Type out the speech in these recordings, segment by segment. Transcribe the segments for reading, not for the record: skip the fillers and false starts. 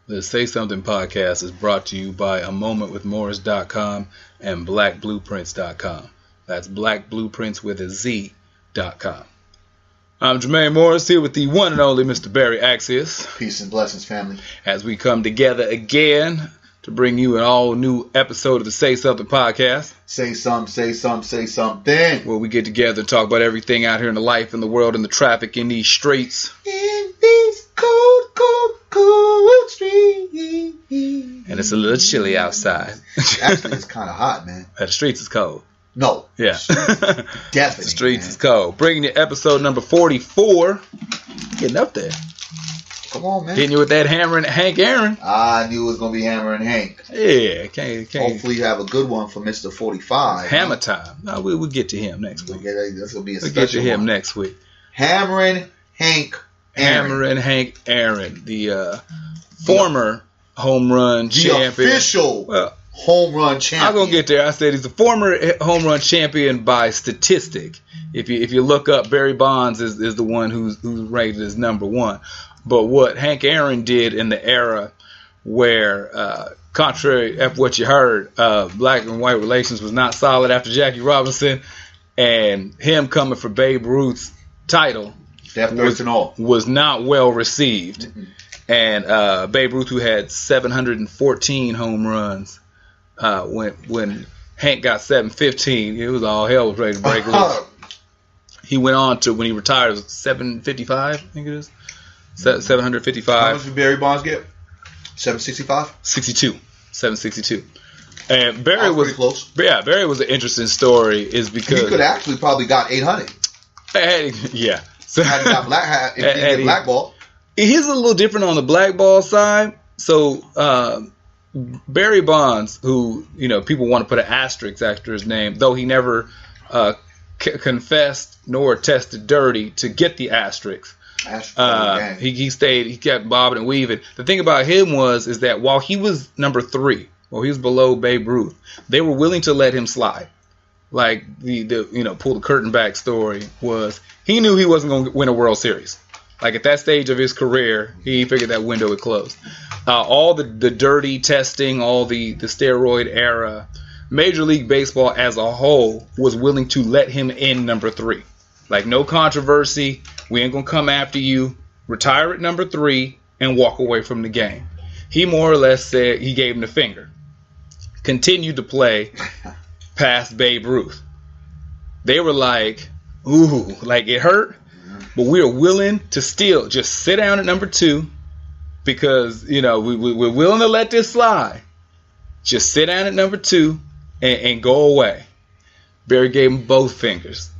The Say Something podcast is brought to you by amomentwithmorris.com and blackblueprints.com. That's blackblueprints with a Z.com. I'm Jermaine Morris here with the one and only Mr. Barry Accius. Peace and blessings, family. As we come together again to bring you an all-new episode of the Say Something podcast. Say something, say something, say something. Where we get together and talk about everything out here in the life, in the world, in the traffic, in these streets. In these cold streets. And it's a little chilly outside. Actually, it's kind of hot, man. The streets is cold. No. Yeah. Definitely. The streets is cold. Bringing you episode number 44. Getting up there. Come on, man. Hitting you with that hammering Hank Aaron. I knew it was going to be Hammering Hank. Yeah. Can't. Hopefully you have a good one for Mr. 45. Hammer time. No, we'll get to him next week. That's going to be a We'll special get to him one. next week. Hammering Hank Aaron. Hammering Hank Aaron. The former home run champion. Official home run champion. I'm going to get there. I said he's a former home run champion by statistic. If you look up, Barry Bonds is the one who's rated as number one. But what Hank Aaron did in the era where, contrary to what you heard, black and white relations was not solid after Jackie Robinson, and him coming for Babe Ruth's title was not well received. Mm-hmm. And Babe Ruth, who had 714 home runs, when Hank got 715, it was all hell was ready to break loose. He went on to, when he retired, it was 755, I think it is. 755. How much did Barry Bonds get? 765? 762. And Barry was pretty close. Yeah, Barry was an interesting story, is because he could have actually probably got 800. Yeah. So had he got blackball. He's a little different on the blackball side. So Barry Bonds, who people want to put an asterisk after his name, though he never confessed nor tested dirty to get the asterisk. He kept bobbing and weaving. The thing about him is that while he was number 3, while he was below Babe Ruth, they were willing to let him slide. Like the pull the curtain back story was, he knew he wasn't going to win a World Series. Like at that stage of his career, he figured that window had closed. All the dirty testing, all the steroid era, Major League Baseball as a whole was willing to let him in number 3. Like, no controversy. We ain't going to come after you. Retire at number 3 and walk away from the game. He more or less said, he gave him the finger. Continued to play past Babe Ruth. They were like, ooh, like it hurt, but we are willing to still just sit down at number 2 because, we're willing to let this slide. Just sit down at number 2 and go away. Barry gave him both fingers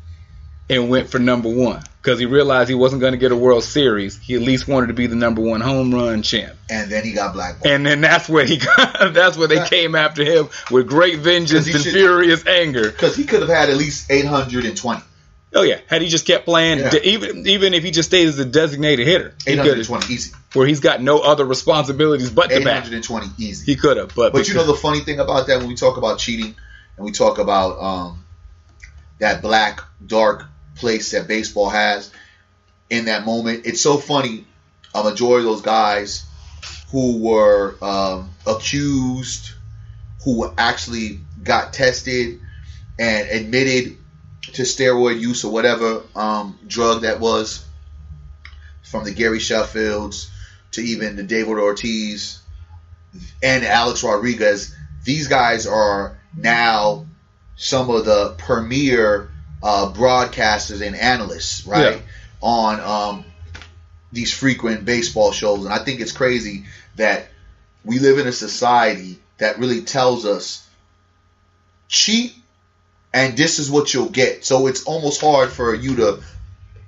and went for number 1 because he realized he wasn't going to get a World Series. He at least wanted to be the number 1 home run champ. And then he got blackballed. And then that's where they came after him with great vengeance and furious anger. Because he could have had at least 820. Oh yeah, had he just kept playing, even if he just stayed as a designated hitter, 820 easy. Where he's got no other responsibilities but to bat. 820 easy. He could have, but the funny thing about that, when we talk about cheating and we talk about that black dark place that baseball has in that moment, it's so funny. A majority of those guys who were accused, who actually got tested and admitted to steroid use or whatever drug that was, from the Gary Sheffields to even the David Ortiz and Alex Rodriguez, these guys are now some of the premier broadcasters and analysts, right? Yeah. On these frequent baseball shows. And I think it's crazy that we live in a society that really tells us cheat and this is what you'll get. So it's almost hard for you to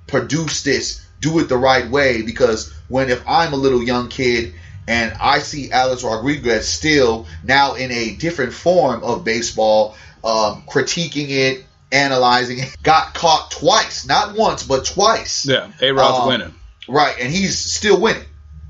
produce this, do it the right way, because if I'm a little young kid and I see Alex Rodriguez still now in a different form of baseball, critiquing it, analyzing it, got caught twice, not once, but twice. Yeah, A-Rod's winning. Right, and he's still winning.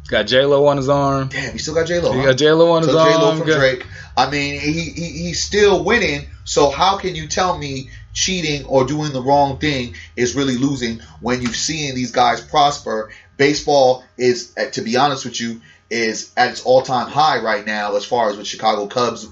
Got J-Lo on his arm. Damn, he still got J-Lo. He got J-Lo on his arm. J-Lo from Drake. I mean, he's still winning. So how can you tell me cheating or doing the wrong thing is really losing when you've seen these guys prosper baseball is, to be honest with you, is at its all-time high right now as far as with Chicago Cubs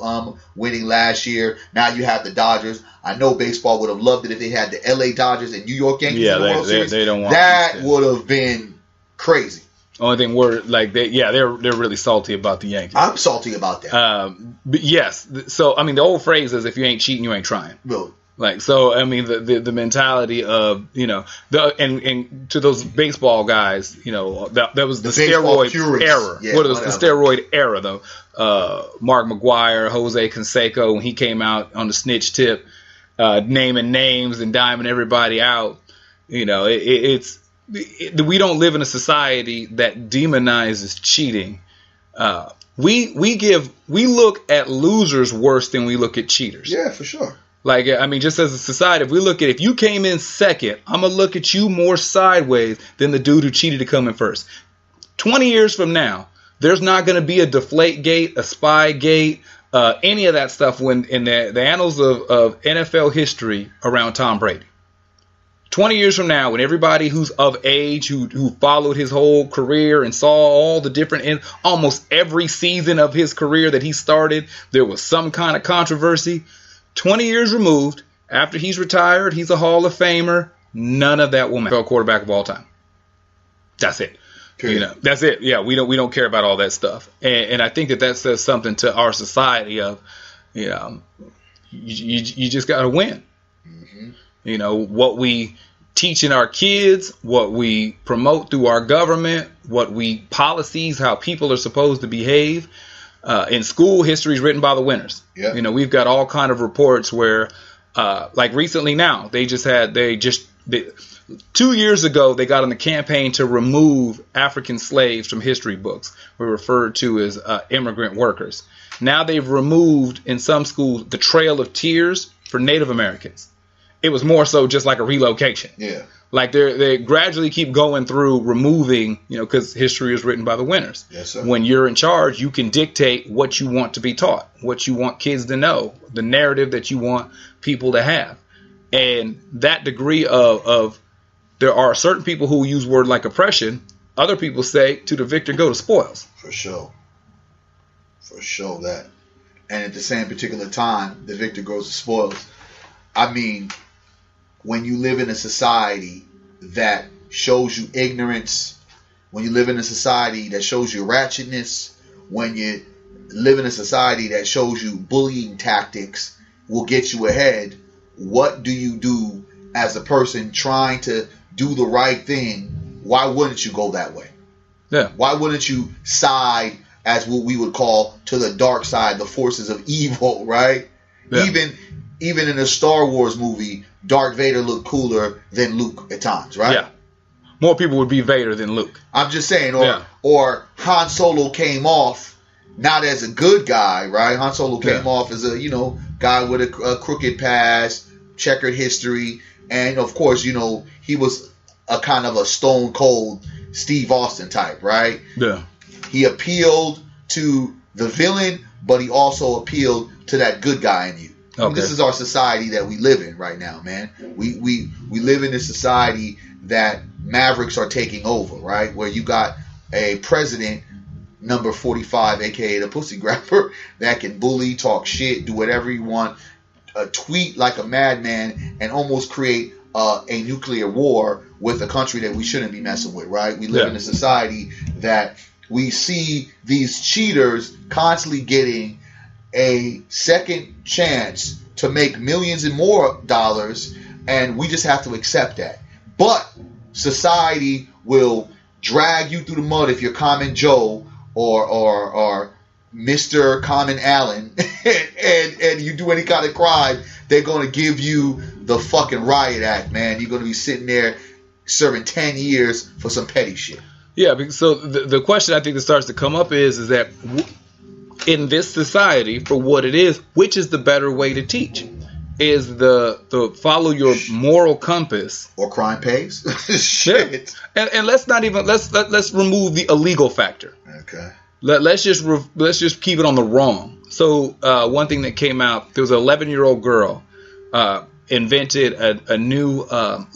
winning last year. Now you have the Dodgers. I know baseball would have loved it if they had the LA Dodgers and New York Yankees in the World Series. They don't want that. Would have been crazy. Only thing we're like, they're really salty about the Yankees. I'm salty about that. But yes, so I mean, the old phrase is, if you ain't cheating, you ain't trying. Really. Like, so I mean, the mentality of, you know, and to those baseball guys, you know, that was the steroid era. Yeah, what was the steroid era though? Mark McGwire, Jose Canseco, when he came out on the snitch tip, naming names and diming everybody out. You know, we don't live in a society that demonizes cheating. We look at losers worse than we look at cheaters. Yeah, for sure. Like, I mean, just as a society, if we look at, if you came in second, I'm going to look at you more sideways than the dude who cheated to come in first. 20 years from now, there's not going to be a deflate gate, a spy gate, any of that stuff when in the annals of NFL history around Tom Brady. 20 years from now, when everybody who's of age, who followed his whole career and saw all the different, in almost every season of his career that he started, there was some kind of controversy. 20 years removed, after he's retired, he's a Hall of Famer. None of that will matter. Quarterback of all time. That's it. Period. You know, that's it. Yeah, we don't care about all that stuff. And I think that says something to our society of, you know, you just got to win. Mm-hmm. You know, what we teach in our kids, what we promote through our government, what we policies, how people are supposed to behave. In school, history is written by the winners. Yep. You know, we've got all kind of reports where, like recently now, 2 years ago, they got on the campaign to remove African slaves from history books. We're referred to as immigrant workers. Now they've removed, in some schools, the Trail of Tears for Native Americans. It was more so just like a relocation. Yeah. Like they gradually keep going through removing, you know, because history is written by the winners. Yes, sir. When you're in charge, you can dictate what you want to be taught, what you want kids to know, the narrative that you want people to have. And that degree of there are certain people who use word like oppression. Other people say, to the victor go the spoils. For sure. For sure that. And at the same particular time, the victor goes the spoils. I mean, when you live in a society that shows you ignorance, when you live in a society that shows you ratchetness, when you live in a society that shows you bullying tactics will get you ahead, what do you do as a person trying to do the right thing? Why wouldn't you go that way? Yeah. Why wouldn't you side as what we would call to the dark side, the forces of evil, right? Yeah. Even in a Star Wars movie, Darth Vader looked cooler than Luke at times, right? Yeah. More people would be Vader than Luke. I'm just saying, or Han Solo came off not as a good guy, right? Han Solo came off as a, guy with a crooked past, checkered history, and of course, he was a kind of a stone cold Steve Austin type, right? Yeah. He appealed to the villain, but he also appealed to that good guy in you. Okay. This is our society that we live in right now, man. We live in a society that mavericks are taking over, right? Where you got a president, number 45, aka the pussy grabber, that can bully, talk shit, do whatever you want, tweet like a madman, and almost create a nuclear war with a country that we shouldn't be messing with, right? We live in a society that we see these cheaters constantly getting a second chance to make millions and more dollars, and we just have to accept that. But society will drag you through the mud if you're Common Joe or Mr. Common Allen and you do any kind of crime. They're going to give you the fucking riot act, man. You're going to be sitting there serving 10 years for some petty shit. Yeah, so the question I think that starts to come up is that in this society, for what it is, which is the better way to teach? Is the follow your moral compass, or crime pays? Shit. Yeah. And let's not even let's remove the illegal factor. Okay. Let's just keep it on the wrong. So one thing that came out, there was an 11-year-old girl invented a new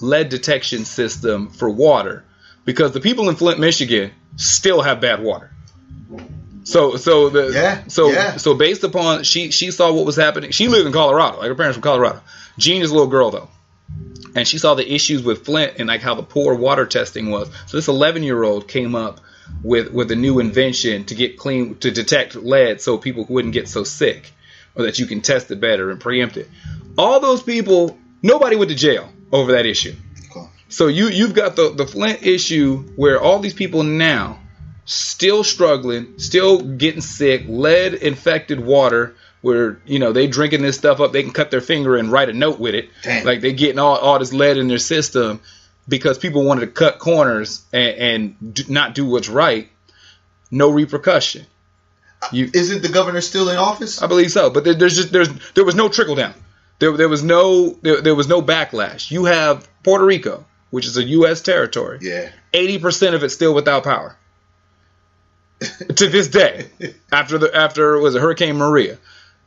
lead detection system for water because the people in Flint, Michigan, still have bad water. So based upon she saw what was happening. She lived in Colorado. Like her parents from Colorado. Jean is a little girl though, and she saw the issues with Flint and like how the poor water testing was. So this 11-year-old came up with a new invention to get clean, to detect lead so people wouldn't get so sick, or that you can test it better and preempt it. All those people, nobody went to jail over that issue. Cool. So you've got the Flint issue where all these people now still struggling, still getting sick, lead infected water where, they drinking this stuff up, they can cut their finger and write a note with it. Damn. Like they getting all this lead in their system because people wanted to cut corners and not do what's right. No repercussion. Isn't the governor still in office? I believe so, but there was no trickle down. There was no backlash. You have Puerto Rico, which is a U.S. territory. Yeah. 80% of it still without power. To this day, after was it Hurricane Maria,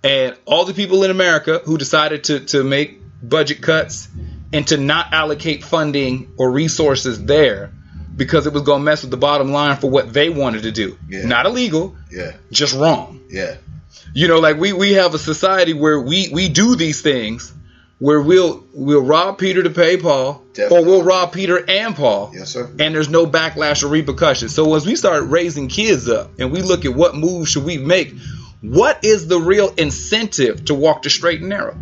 and all the people in America who decided to make budget cuts and to not allocate funding or resources there because it was going to mess with the bottom line for what they wanted to do. Yeah. Not illegal, just wrong. Yeah. Like we have a society where we do these things where we'll rob Peter to pay Paul. Definitely. Or we'll rob Peter and Paul. Yes, sir. And there's no backlash or repercussions. So as we start raising kids up and we look at what moves should we make, what is the real incentive to walk the straight and narrow?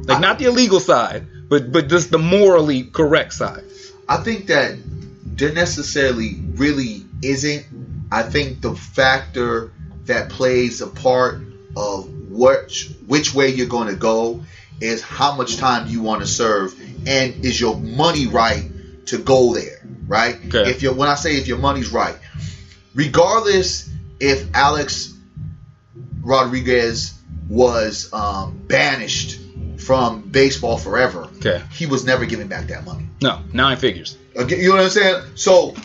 Like not the illegal side, but just the morally correct side. I think that there necessarily really isn't. I think the factor that plays a part of which way you're going to go is how much time do you want to serve, and is your money right to go there, right? Okay. When I say if your money's right, regardless if Alex Rodriguez was banished from baseball forever, he was never giving back that money. No, 9 figures. Okay, you know what I'm saying? So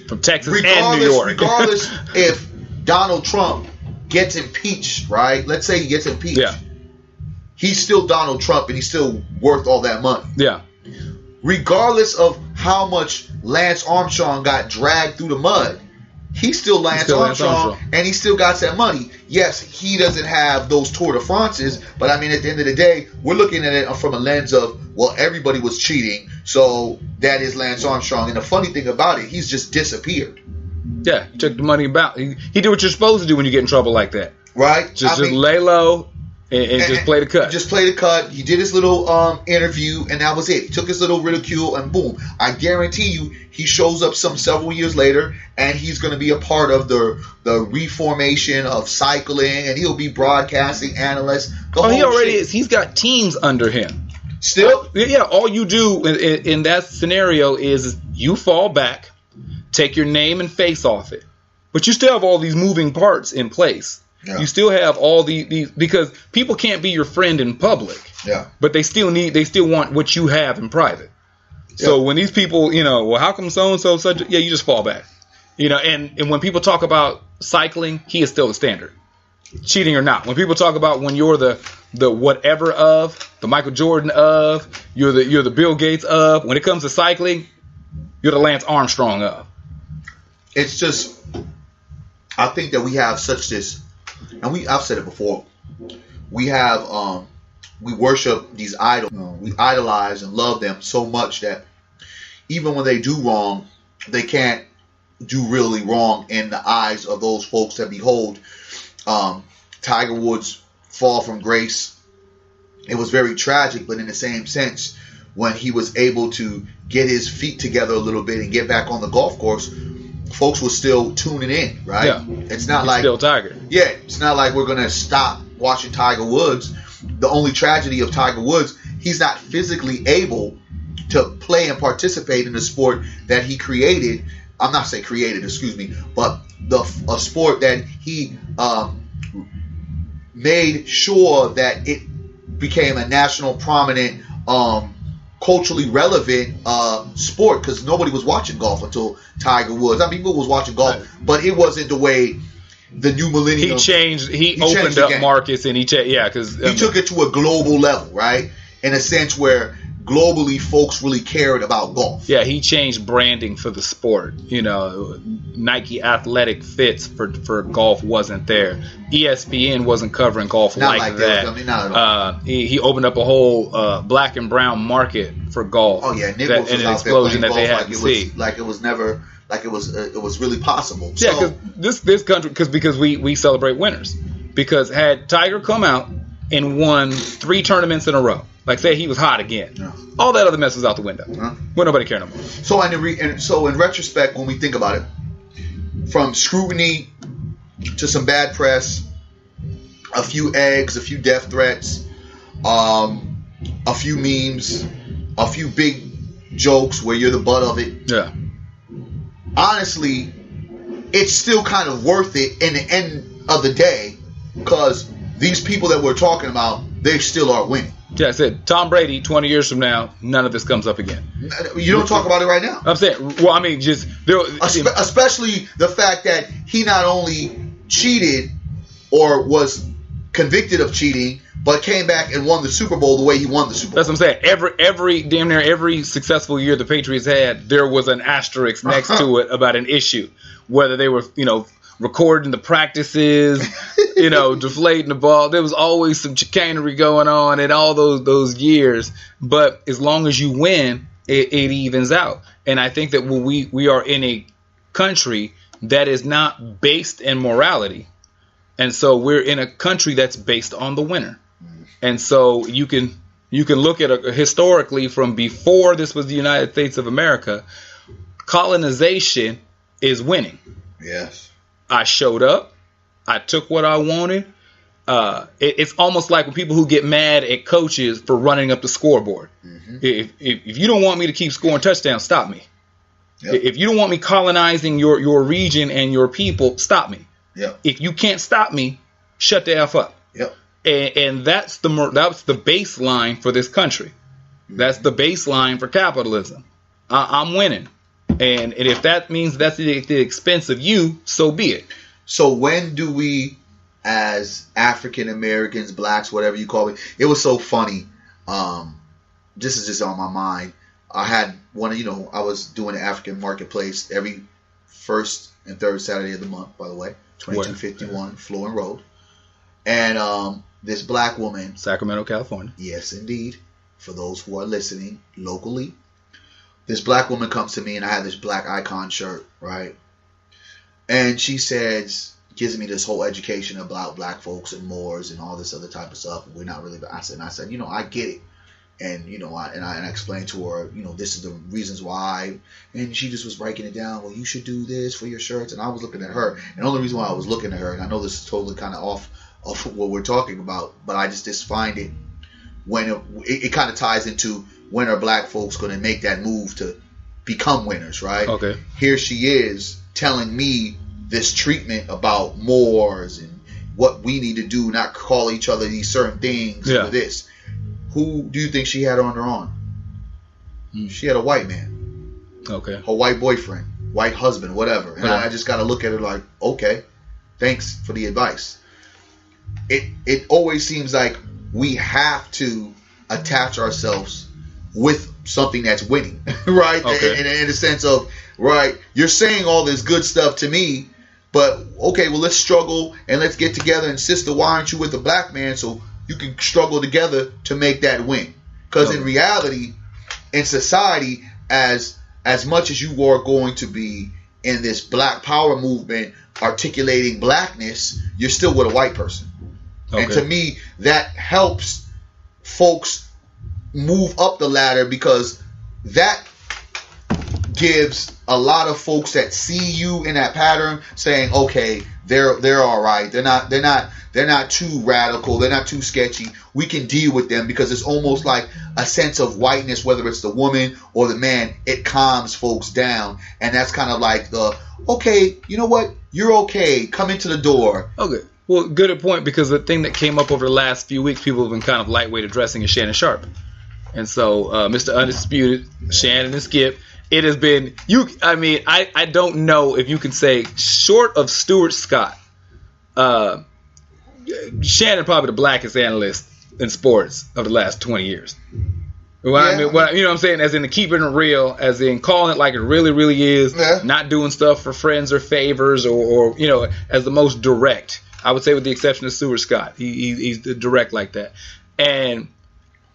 from Texas and New York. Regardless if Donald Trump gets impeached, right? Let's say he gets impeached. Yeah. He's still Donald Trump and he's still worth all that money. Yeah. Regardless of how much Lance Armstrong got dragged through the mud, he's still Lance Armstrong and he still got that money. Yes, he doesn't have those Tour de France's, but I mean, at the end of the day, we're looking at it from a lens of, well, everybody was cheating, so that is Lance Armstrong. And the funny thing about it, he's just disappeared. Yeah, he took the money about. He did what you're supposed to do when you get in trouble like that. Right? Just lay low and just play the cut. Just play the cut. He did his little interview, and that was it. He took his little ridicule, and boom. I guarantee you, he shows up several years later, and he's going to be a part of the reformation of cycling, and he'll be broadcasting analyst. He already is. He's got teams under him. Still? Yeah, all you do in that scenario is you fall back, take your name and face off it. But you still have all these moving parts in place. Yeah. You still have all these because people can't be your friend in public. Yeah. But they still want what you have in private. Yeah. So when these people, well, how come so and so such? Yeah, you just fall back. And when people talk about cycling, he is still the standard, cheating or not. When people talk about when you're the whatever of, the Michael Jordan of, you're the Bill Gates of. When it comes to cycling, you're the Lance Armstrong of. It's just, I think that we have such this. And I've said it before. We have we worship these idols. We idolize and love them so much that even when they do wrong, they can't do really wrong in the eyes of those folks that behold. Tiger Woods' fall from grace. It was very tragic, but in the same sense, when he was able to get his feet together a little bit and get back on the golf course, folks were still tuning in, right? Yeah. It's not like still Tiger. Yeah, it's not like we're gonna stop watching Tiger Woods. The only tragedy of Tiger Woods, he's not physically able to play and participate in the sport that he created. I'm not saying created, excuse me, but a sport that he made sure that it became a national prominent culturally relevant sport, because nobody was watching golf until Tiger Woods. I mean, people was watching golf, but it wasn't the way the new millennium. He opened up markets, and because he took it to a global level, right? In a sense where globally folks really cared about golf. Yeah, he changed branding for the sport. Nike Athletic Fits for golf wasn't there. ESPN wasn't covering golf Not like that. Not at all. He opened up a whole black and brown market for golf. Oh yeah, Nick was an out explosion there that they golf had to see. It was really possible. Yeah, because this country, because we celebrate winners. Because had Tiger come out and won 3 tournaments in a row, like say he was hot again, all that other mess was out the window. Well, nobody cared no more. So in retrospect, when we think about it, from scrutiny to some bad press, a few eggs, a few death threats, a few memes, a few big jokes where you're the butt of it. Yeah. Honestly, it's still kind of worth it in the end of the day, because these people that we're talking about, they still are winning. Yeah, I said Tom Brady 20 years from now, none of this comes up again. You don't talk about it right now. I'm saying, well, I mean, just especially the fact that he not only cheated or was convicted of cheating, but came back and won the Super Bowl the way he won the Super Bowl. That's what I'm saying. Every damn near every successful year the Patriots had, there was an asterisk next to it about an issue, whether they were, recording the practices, deflating the ball. There was always some chicanery going on in all those years. But as long as you win, it evens out. And I think that when we are in a country that is not based in morality, and so we're in a country that's based on the winner. And so you can look at historically from before this was the United States of America, colonization is winning. Yes. I showed up. I took what I wanted. It's almost like when people who get mad at coaches for running up the scoreboard. Mm-hmm. If you don't want me to keep scoring touchdowns, stop me. Yep. If you don't want me colonizing your region and your people, stop me. Yep. If you can't stop me, shut the F up. Yep. And that's the baseline for this country. Mm-hmm. That's the baseline for capitalism. I'm winning. And if that means that's the expense of you, so be it. So when do we, as African Americans, blacks, whatever you call it, it was so funny. This is just on my mind. I had I was doing the African marketplace every first and third Saturday of the month, by the way, 2251 Florin Road. And this black woman. Sacramento, California. Yes, indeed. For those who are listening locally. This black woman comes to me, and I have this black icon shirt, right? And she gives me this whole education about black folks and Moors and all this other type of stuff. We're not really. I said, I get it, and I explained to her, this is the reasons why, and she just was breaking it down. Well, you should do this for your shirts, and I was looking at her, and the only reason why I was looking at her, and I know this is totally kind of off what we're talking about, but I just find it when it kind of ties into. When are black folks going to make that move to become winners, right? Okay. Here she is telling me this treatment about Moors and what we need to do, not call each other these certain things for this. Who do you think she had on her arm? She had a white man. Okay. Her white boyfriend, white husband, whatever. And I just got to look at her like, okay, thanks for the advice. It always seems like we have to attach ourselves with something that's winning, right? Okay. In the sense of, right, you're saying all this good stuff to me, but okay, well, let's struggle and let's get together. And sister, why aren't you with a black man so you can struggle together to make that win? Because in reality, in society, as much as you are going to be in this black power movement articulating blackness, you're still with a white person. Okay. And to me, that helps folks move up the ladder, because that gives a lot of folks that see you in that pattern saying, okay, they're all right. They're not too radical. They're not too sketchy. We can deal with them, because it's almost like a sense of whiteness, whether it's the woman or the man. It calms folks down, and that's kind of like okay, you know what? You're okay. Come into the door. Okay. Well, good point, because the thing that came up over the last few weeks, people have been kind of lightweight addressing is Shannon Sharp. And so, Mr. Undisputed, Shannon and Skip, it has been I don't know if you can say, short of Stuart Scott, Shannon probably the blackest analyst in sports of the last 20 years. You know what I'm saying? As in keeping it real, as in calling it like it really, really is. Yeah. Not doing stuff for friends or favors or as the most direct. I would say with the exception of Stuart Scott. He's direct like that. And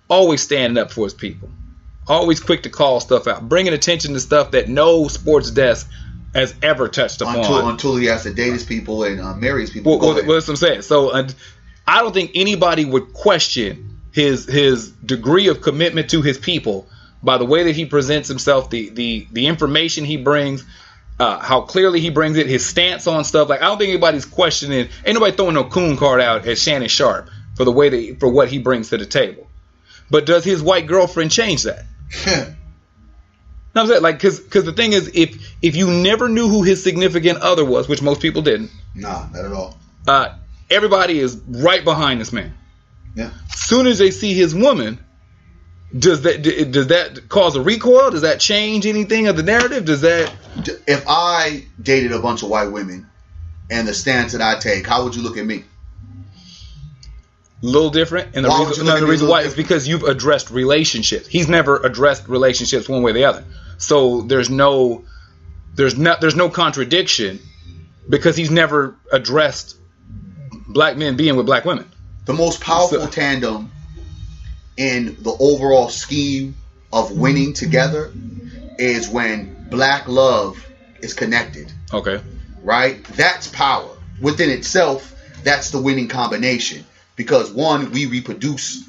always standing up for his people. Always quick to call stuff out. Bringing attention to stuff that no sports desk has ever touched upon. Until he has to date his people and marry his people. Well, that's what I'm saying. So I don't think anybody would question his degree of commitment to his people by the way that he presents himself, the information he brings, how clearly he brings it, his stance on stuff. Like I don't think anybody's questioning. Ain't nobody throwing no coon card out at Shannon Sharpe for what he brings to the table. But does his white girlfriend change that? No, I'm saying, like, because the thing is, if you never knew who his significant other was, which most people didn't, nah, not at all. Everybody is right behind this man. Yeah. Soon as they see his woman, does that cause a recoil? Does that change anything of the narrative? If I dated a bunch of white women and the stance that I take, how would you look at me? A little different, and the reason why is because you've addressed relationships. He's never addressed relationships one way or the other. So there's no contradiction because he's never addressed black men being with black women. The most powerful tandem in the overall scheme of winning together is when black love is connected. Okay. Right? That's power. Within itself, that's the winning combination. Because one, we reproduce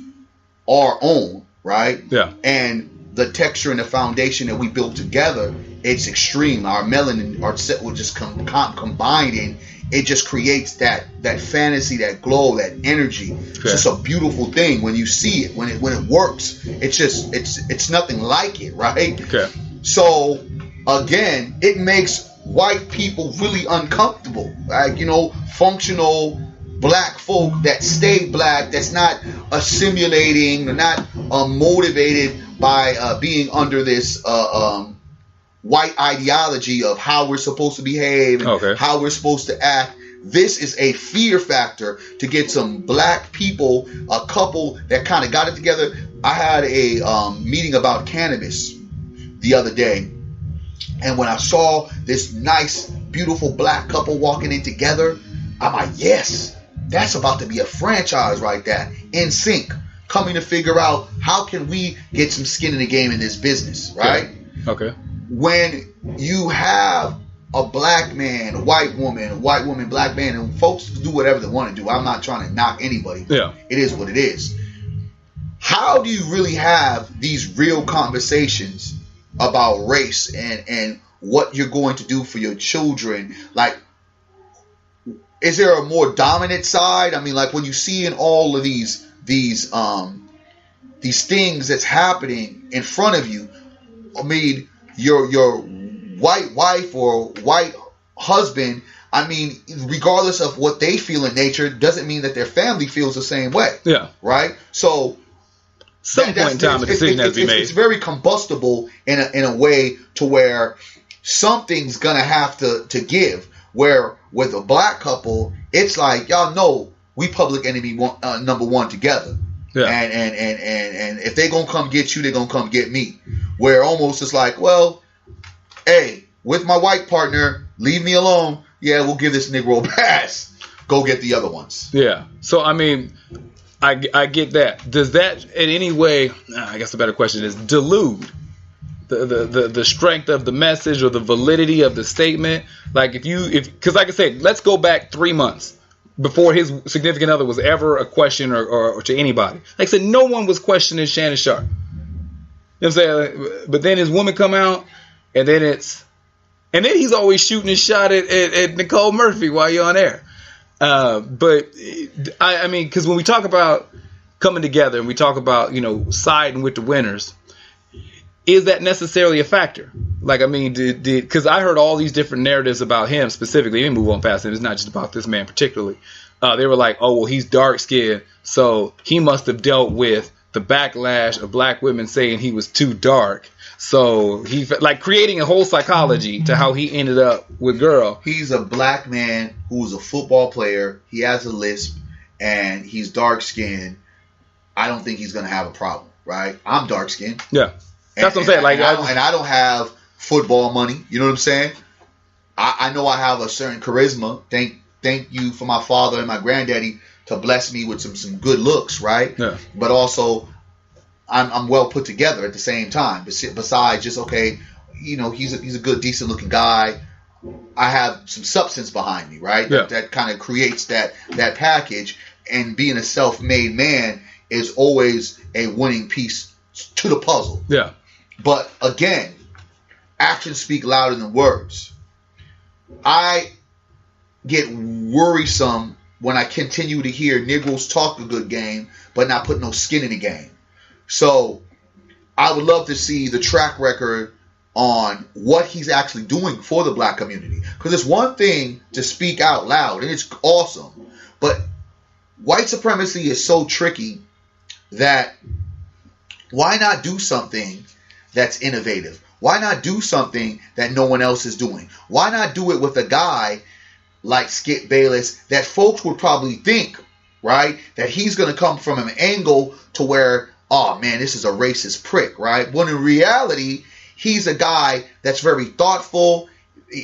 our own, right? Yeah. And the texture and the foundation that we built together, it's extreme. Our melanin, our set will just combining. It just creates that fantasy, that glow, that energy. Okay. It's just a beautiful thing when you see it, when it works. It's nothing like it, right? Okay. So again, it makes white people really uncomfortable. Like, functional black folk that stay black, that's not assimilating, not motivated by being under this white ideology of how we're supposed to behave and how we're supposed to act. This is a fear factor to get some black people, a couple that kind of got it together. I had a meeting about cannabis the other day, and when I saw this nice, beautiful black couple walking in together, I'm like, yes, that's about to be a franchise right there. In sync, coming to figure out how can we get some skin in the game in this business, right? Yeah. Okay. When you have a black man, a white woman, black man, and folks do whatever they want to do. I'm not trying to knock anybody. Yeah. It is what it is. How do you really have these real conversations about race and what you're going to do for your children? Like, is there a more dominant side? I mean, like when you see in all of these things that's happening in front of you, I mean, your white wife or white husband, I mean, regardless of what they feel in nature, doesn't mean that their family feels the same way. Yeah. Right? So point in time a decision has to be made. It's very combustible in a way to where something's gonna have to give. Where with a black couple, it's like, y'all know we public enemy number one together. Yeah. And if they gonna come get you, they gonna come get me. Where almost it's like, well, hey, with my white partner, leave me alone. Yeah, we'll give this Negro a pass. Go get the other ones. Yeah. So I mean, I get that. Does that in any way? I guess the better question is delude the strength of the message or the validity of the statement. Like because like I said, let's go back 3 months before his significant other was ever a question or to anybody. Like I said, no one was questioning Shannon Sharpe. You know what I'm saying? But then his woman come out, and then he's always shooting his shot at Nicole Murphy while you're on air. But I mean, because when we talk about coming together and we talk about siding with the winners, is that necessarily a factor? Like, I mean, because I heard all these different narratives about him specifically. Let me move on past him. It's not just about this man particularly. They were like, oh, well, he's dark skinned, so he must have dealt with the backlash of black women saying he was too dark. So he like creating a whole psychology to how he ended up with girl. He's a black man who's a football player. He has a lisp and he's dark skinned. I don't think he's going to have a problem. right? I'm dark skinned. Yeah, that's what I'm saying. Like, I don't have football money. You know what I'm saying? I know I have a certain charisma. Thank you for my father and my granddaddy to bless me with some good looks, right? Yeah. But also, I'm well put together at the same time. Besides just, okay, you know, he's a good, decent looking guy. I have some substance behind me, right? Yeah. That kind of creates that package. And being a self-made man is always a winning piece to the puzzle. Yeah. But again, actions speak louder than words. I get worrisome when I continue to hear Negroes talk a good game, but not put no skin in the game. So I would love to see the track record on what he's actually doing for the black community. Because it's one thing to speak out loud, and it's awesome. But white supremacy is so tricky that why not do something that's innovative? Why not do something that no one else is doing? Why not do it with a guy like Skip Bayless that folks would probably think, right, that he's going to come from an angle to where, oh man, this is a racist prick, right? When in reality, he's a guy that's very thoughtful,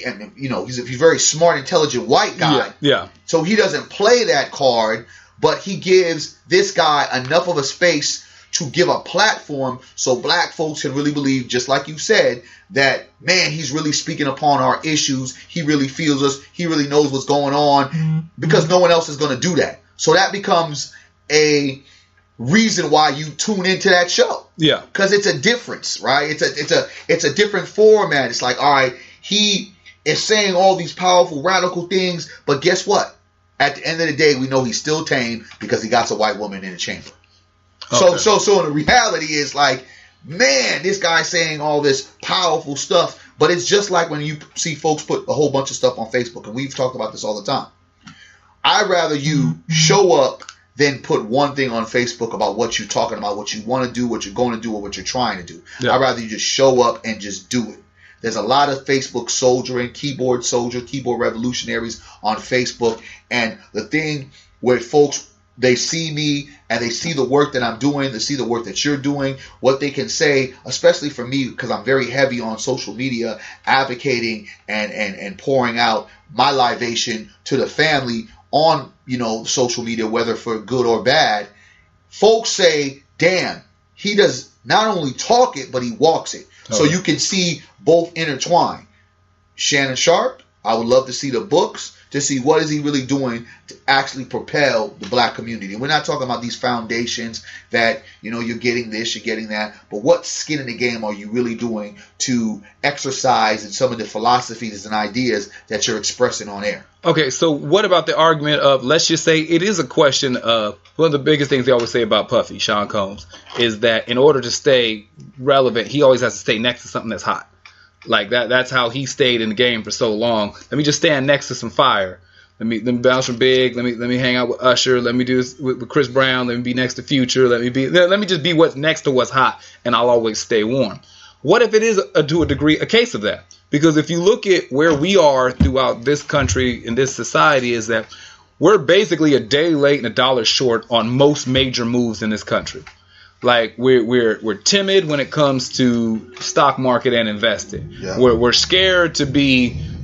and you know, he's a very smart, intelligent white guy. Yeah. So he doesn't play that card, but he gives this guy enough of a space to give a platform so black folks can really believe, just like you said, that, man, he's really speaking upon our issues. He really feels us. He really knows what's going on, because no one else is going to do that. So that becomes a reason why you tune into that show. Yeah. Because it's a difference, right? It's a different format. It's like, all right, he is saying all these powerful, radical things, but guess what? At the end of the day, we know he's still tame because he got a white woman in the chamber. Okay. So in the reality is like, man, this guy's saying all this powerful stuff, but it's just like when you see folks put a whole bunch of stuff on Facebook, and we've talked about this all the time. I'd rather you show up than put one thing on Facebook about what you're talking about, what you want to do, what you're going to do, or what you're trying to do. Yeah. I'd rather you just show up and just do it. There's a lot of Facebook soldiering, keyboard revolutionaries on Facebook, and the thing where folks, they see me and they see the work that I'm doing, they see the work that you're doing, what they can say, especially for me, because I'm very heavy on social media, advocating and pouring out my libation to the family on, you know, social media, whether for good or bad. Folks say, damn, he does not only talk it, but he walks it. Okay. So you can see both intertwined. Shannon Sharp, I would love to see the books to see what is he really doing to actually propel the black community. We're not talking about these foundations that, you know, you're getting this, you're getting that, but what skin in the game are you really doing to exercise in some of the philosophies and ideas that you're expressing on air? Okay, so what about the argument of, let's just say it is a question of, one of the biggest things they always say about Puffy, Sean Combs, is that in order to stay relevant, he always has to stay next to something that's hot. Like that's how he stayed in the game for so long. Let me just stand next to some fire. Let me bounce from Big. Let me hang out with Usher. Let me do this with Chris Brown. Let me be next to Future. Let me just be what's next to what's hot, and I'll always stay warm. What if it is to a degree a case of that? Because if you look at where we are throughout this country and this society, is that we're basically a day late and a dollar short on most major moves in this country. Like we're timid when it comes to stock market and investing. Yeah. We're scared to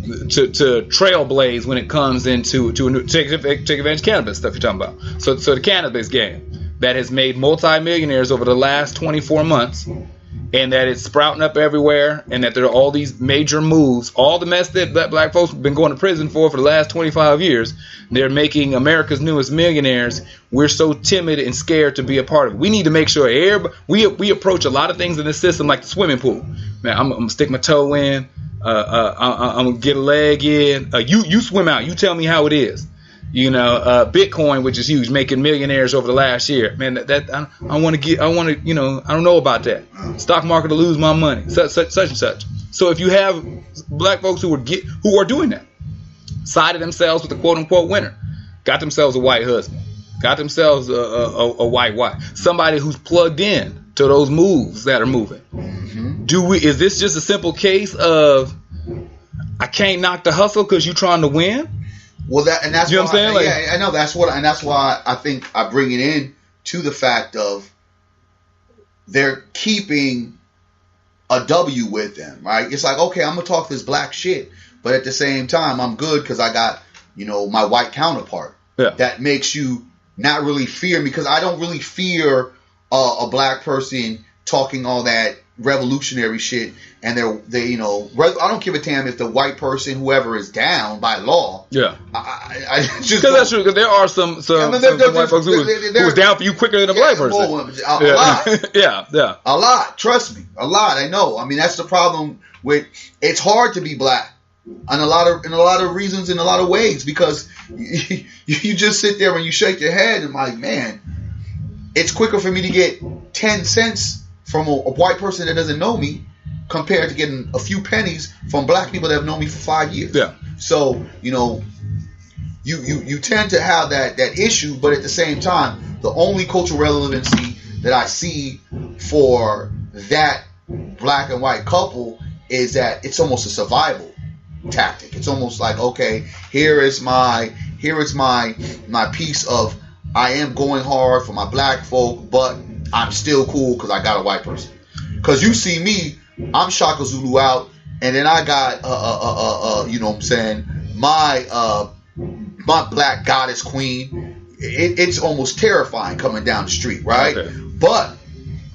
trailblaze when it comes into a new take advantage of cannabis stuff you're talking about. So the cannabis game that has made multimillionaires over the last 24 months, and that it's sprouting up everywhere, and that there are all these major moves, all the mess that black folks have been going to prison for the last 25 years, they're making America's newest millionaires. We're so timid and scared to be a part of it. We need to make sure we approach a lot of things in this system like the swimming pool. Man, I'm going to stick my toe in. I'm going to get a leg in. You swim out. You tell me how it is. You know, Bitcoin, which is huge, making millionaires over the last year. Man, I want to, you know, I don't know about that. Stock market to lose my money, such and such. So if you have black folks who are doing that, sided themselves with the quote unquote winner, got themselves a white husband, got themselves a white wife, somebody who's plugged in to those moves that are moving. Mm-hmm. Is this just a simple case of I can't knock the hustle because you're trying to win? Well, that's you know what I'm saying? Like, yeah, I know that's why I think I bring it in to the fact of they're keeping a W with them, right? It's like, okay, I'm gonna talk this black shit, but at the same time, I'm good because I got, my white counterpart. Yeah. That makes you not really fear me, because I don't really fear a black person talking all that revolutionary shit, and I don't give a damn if the white person, whoever is down by law. Yeah. I just because that's true. Because there are some white folks who was down for you quicker than a black person. A lot. Yeah. A lot. Trust me. A lot. I know. I mean, that's the problem with. It's hard to be black. In a lot of reasons, in a lot of ways, because you just sit there and you shake your head and like, man, it's quicker for me to get 10 cents from a white person that doesn't know me compared to getting a few pennies from black people that have known me for 5 years. Yeah. So, you tend to have that issue, but at the same time, the only cultural relevancy that I see for that black and white couple is that it's almost a survival tactic. It's almost like, okay, here is my piece of, I am going hard for my black folk, but I'm still cool because I got a white person. Because you see me, I'm Shaka Zulu out, and then I got my black goddess queen. It's almost terrifying coming down the street, right? Okay. But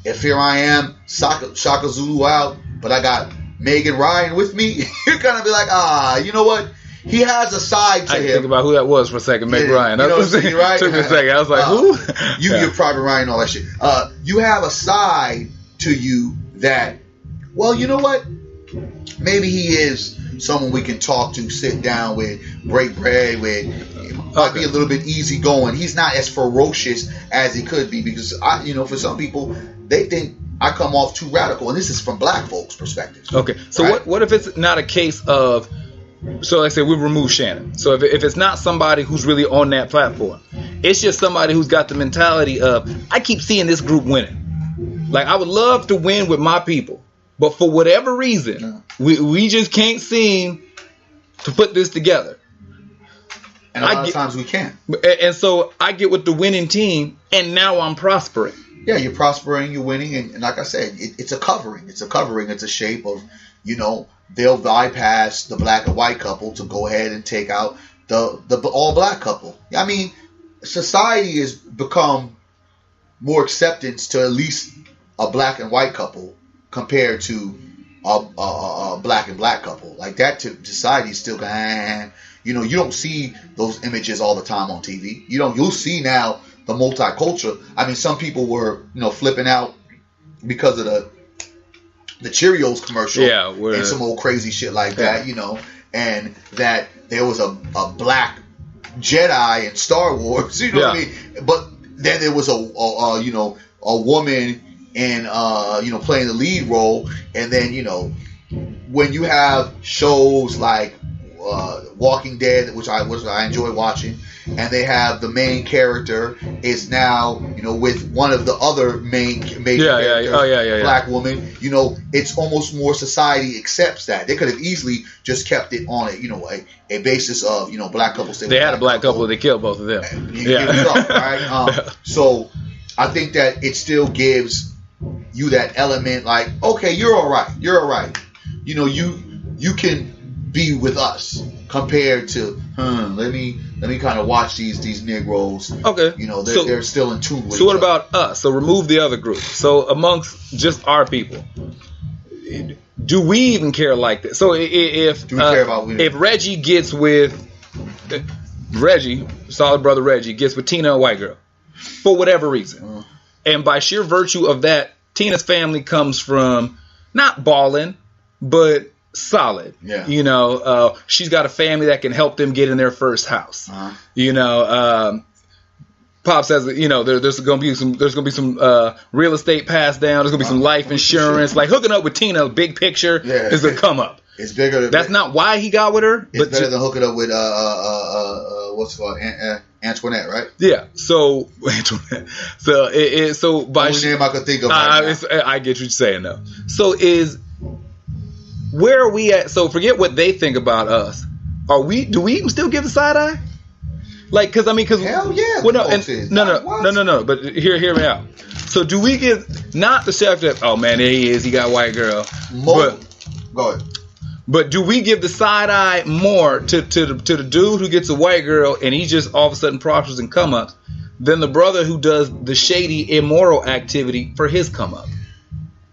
if here I am, Shaka Zulu out, but I got Megan Ryan with me, you're gonna be like, you know what? He has a side to him. Think about who that was for a second, Meg Ryan. You know what I'm saying, right? Took me a second. I was like, who? You're Private Ryan and all that shit. You have a side to you that, well, you know what? Maybe he is someone we can talk to, sit down with, break bread with. Might be a little bit easygoing. He's not as ferocious as he could be, because for some people, they think I come off too radical, and this is from black folks' perspective. Okay, so right? what if it's not a case of, so like I said, we remove Shannon. So if it's not somebody who's really on that platform, it's just somebody who's got the mentality of, I keep seeing this group winning. Like, I would love to win with my people, but for whatever reason, we just can't seem to put this together. And a lot of times we can't. And so I get with the winning team, and now I'm prospering. Yeah, you're prospering, you're winning, and like I said, it's a covering. It's a covering. It's a shape of, they'll bypass the black and white couple to go ahead and take out the all black couple. I mean, society has become more acceptance to at least a black and white couple compared to a black and black couple. Like that, to society is still going. You don't see those images all the time on TV. You'll see now the multicultural. I mean, some people were, flipping out because of the Cheerios commercial, and some old crazy shit like that, and that there was a black Jedi in Star Wars, what I mean? But then there was a woman in playing the lead role, and then when you have shows like Walking Dead, which I enjoy watching, and they have the main character is now with one of the other main characters, black woman. It's almost more society accepts that. They could have easily just kept it on a basis of black couples. They had a black couple. They killed both of them. Right? So I think that it still gives you that element, like, okay, you're all right. You can be with us compared to let me kind of watch these Negroes. Okay, they're still in tune with. So what about us? So remove the other group. So amongst just our people, do we even care like this? So if Reggie gets with solid brother Reggie gets with Tina, a white girl, for whatever reason, and by sheer virtue of that, Tina's family comes from not balling, but solid. Yeah. She's got a family that can help them get in their first house. Pop says that, there's gonna be some real estate passed down. There's gonna be some life insurance. Like hooking up with Tina, big picture is a come up. It's bigger. That's not why he got with her. It's better than hooking up with what's it called, Antoinette, right? Yeah. So Antoinette. So by only name I could think of. I get what you're saying though. So where are we at? So forget what they think about us. Do we even still give the side eye? Like, because hell yeah. Well, no. But hear me out. So do we give not the chef that, oh man, there he is, he got a white girl. Go ahead. But do we give the side eye more to the dude who gets a white girl and he just all of a sudden prospers and come ups than the brother who does the shady immoral activity for his come up?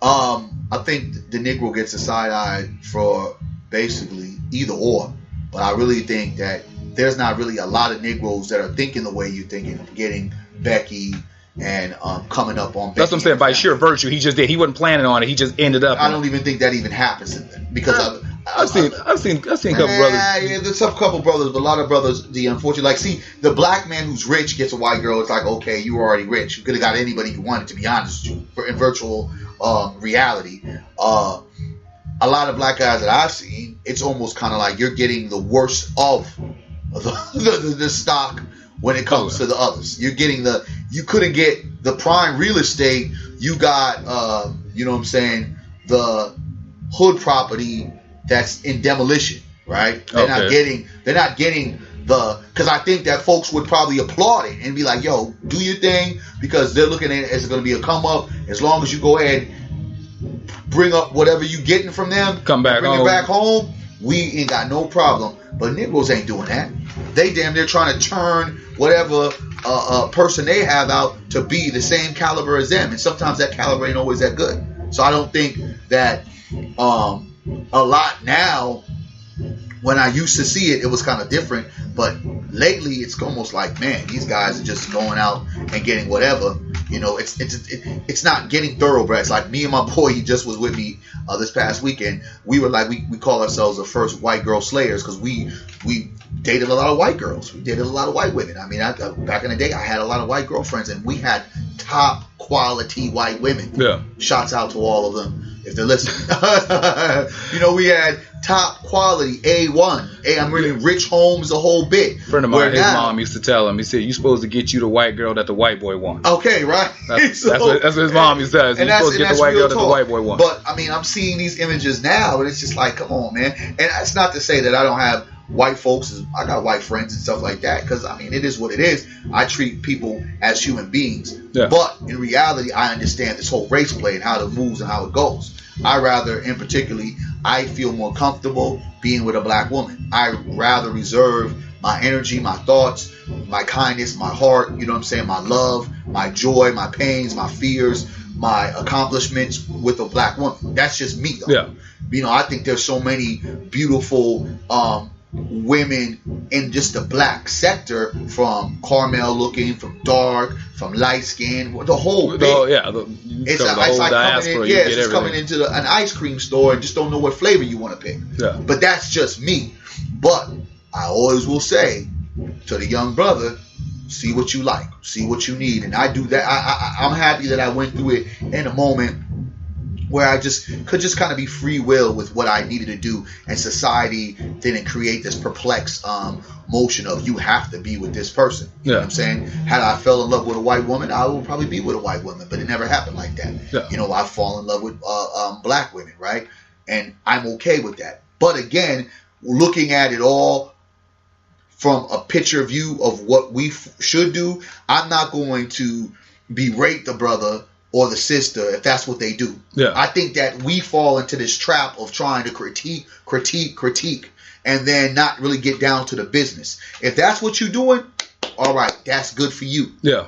I think the Negro gets a side eye for basically either or, but I really think that there's not really a lot of Negroes that are thinking the way you're thinking of getting Becky and coming up on Becky. That's what I'm saying. By sheer virtue, he just did. He wasn't planning on it. He just ended up. I don't even think that even happens because I've seen a couple brothers. Yeah, there's a couple brothers, but a lot of brothers, the unfortunate, like, see, the black man who's rich gets a white girl. It's like, okay, you were already rich. You could have got anybody you wanted, to be honest with you, in virtual reality. A lot of black guys that I've seen, it's almost kind of like you're getting the worst of the stock when it comes to the others. You're getting you couldn't get the prime real estate. You got, you know what I'm saying, the hood property that's in demolition, right? They're not getting because I think that folks would probably applaud it and be like, yo, do your thing, because they're looking at it as going to be a come up. As long as you go ahead, bring up whatever you getting from them, bring it back home, we ain't got no problem. But Negroes ain't doing that. They damn near trying to turn whatever person they have out to be the same caliber as them, and sometimes that caliber ain't always that good. So I don't think that a lot now. When I used to see it, it was kind of different, but lately it's almost like, man, these guys are just going out and getting whatever. You know, it's not getting thoroughbreds. Like me and my boy, he just was with me this past weekend. We were like, we call ourselves the first white girl slayers because we dated a lot of white girls. We dated a lot of white women. I mean, back in the day, I had a lot of white girlfriends, and we had top quality white women. Yeah. Shouts out to all of them if they're listening. You know, we had top quality A1. I'm really rich homes, the whole bit. A friend of mine, his mom used to tell him, he said, "You supposed to get you the white girl that the white boy wants." Okay, right. That's what his mom used to say. You're supposed to get the white girl that the white boy wants. But I mean, I'm seeing these images now, and it's just like, come on, man. And that's not to say that I don't have white folks. I got white friends and stuff like that, because I mean, it is what it is. I treat people as human beings. Yeah. But in reality, I understand this whole race play and how it moves and how it goes. I feel more comfortable being with a black woman. I rather reserve my energy, my thoughts, my kindness, my heart, you know what I'm saying, my love, my joy, my pains, my fears, my accomplishments with a black woman. That's just me, though. Yeah. You know, I think there's so many beautiful women in just the black sector, from Carmel looking, from dark, from light skin, the whole bit. It's like coming into an ice cream store and just don't know what flavor you want to pick. Yeah. But that's just me. But I always will say to the young brother, see what you like, see what you need, and I do that. I'm happy that I went through it in a moment where I could kind of be free will with what I needed to do, and society didn't create this perplexed motion of you have to be with this person. You know what I'm saying? Had I fell in love with a white woman, I would probably be with a white woman, but it never happened like that. Yeah. You know, I fall in love with black women, right? And I'm okay with that. But again, looking at it all from a picture view of what we should do, I'm not going to berate the brother or the sister if that's what they do. Yeah. I think that we fall into this trap of trying to critique, and then not really get down to the business. If that's what you're doing, all right, that's good for you. Yeah.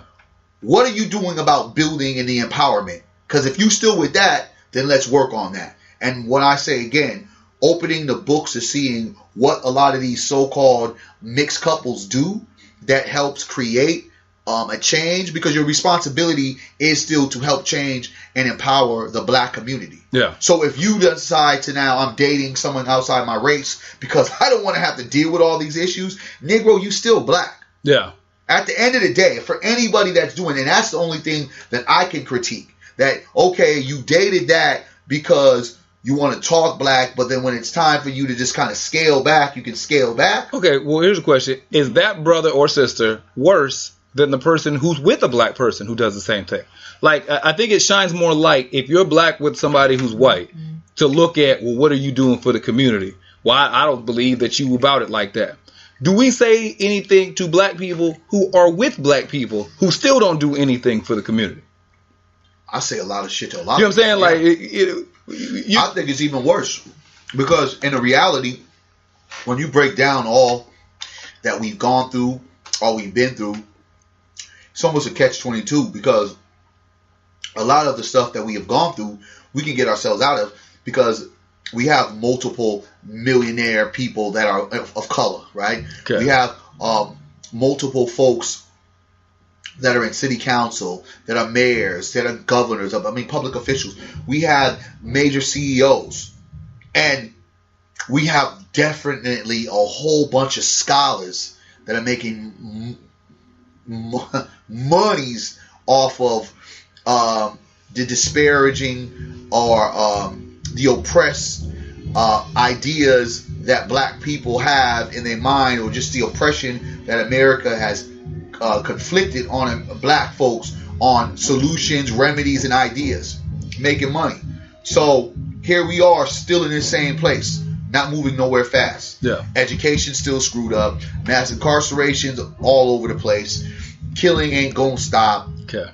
What are you doing about building and the empowerment? Because if you still with that, then let's work on that. And what I say again, opening the books to seeing what a lot of these so-called mixed couples do that helps create a change, because your responsibility is still to help change and empower the black community. Yeah. So if you decide to now, I'm dating someone outside my race because I don't want to have to deal with all these issues, Negro, you still black. Yeah. At the end of the day, for anybody that's doing it, and that's the only thing that I can critique, that, okay, you dated that because you want to talk black, but then when it's time for you to just kind of scale back, you can scale back. Okay, well, here's a question. Is that brother or sister worse than the person who's with a black person who does the same thing? Like, I think it shines more light if you're black with somebody who's white to look at, well, what are you doing for the community? Well, I don't believe that you about it like that. Do we say anything to black people who are with black people who still don't do anything for the community? I say a lot of shit to a lot. You know what I'm saying? Yeah. I think it's even worse because in the reality, when you break down all that we've gone through, all we've been through, it's almost a catch-22 because a lot of the stuff that we have gone through, we can get ourselves out of because we have multiple millionaire people that are of color, right? Okay. We have multiple folks that are in city council, that are mayors, that are governors, public officials. We have major CEOs. And we have definitely a whole bunch of scholars that are making monies off of the disparaging or the oppressed ideas that black people have in their mind, or just the oppression that America has conflicted on black folks on solutions, remedies, and ideas, making money. So here we are still in the same place, not moving nowhere fast. Yeah. Education still screwed up. Mass incarcerations all over the place. Killing ain't gonna stop. Okay.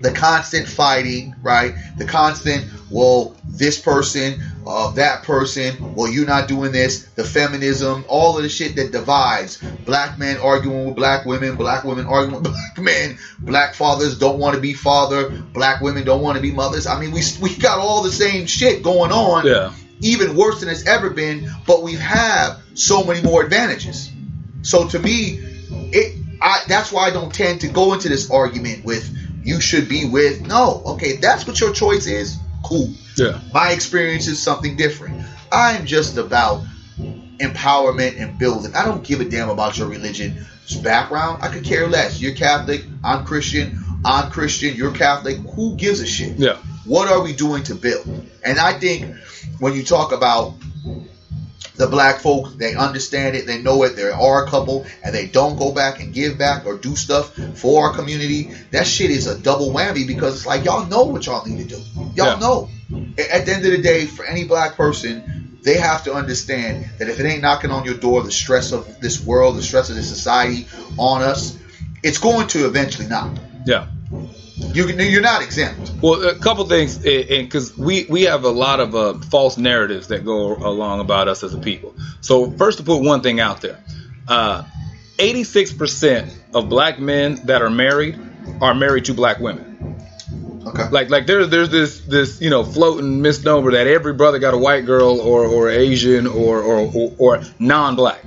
The constant fighting, right? The constant, well, this person, that person, well, you're not doing this. The feminism, all of the shit that divides. Black men arguing with black women arguing with black men. Black fathers don't want to be father. Black women don't want to be mothers. I mean, we got all the same shit going on. Yeah. Even worse than it's ever been, but we have so many more advantages. So to me, that's why I don't tend to go into this argument with you should be with. No, okay, that's what your choice is. Cool. Yeah. My experience is something different. I'm just about empowerment and building. I don't give a damn about your religion's background. I could care less. You're Catholic. I'm Christian. I'm Christian. You're Catholic. Who gives a shit? Yeah. What are we doing to build? And I think when you talk about the black folks, they understand it, they know it, there are a couple, and they don't go back and give back or do stuff for our community. That shit is a double whammy because it's like, y'all know what y'all need to do. Y'all know. At the end of the day, for any black person, they have to understand that if it ain't knocking on your door, the stress of this world, the stress of this society on us, it's going to eventually knock. Yeah. You're not exempt. Well, a couple things, and because we have a lot of false narratives that go along about us as a people. So first, to put one thing out there, 86% of black men that are married to black women. Okay. Like there's this floating misnomer that every brother got a white girl or Asian or non-black.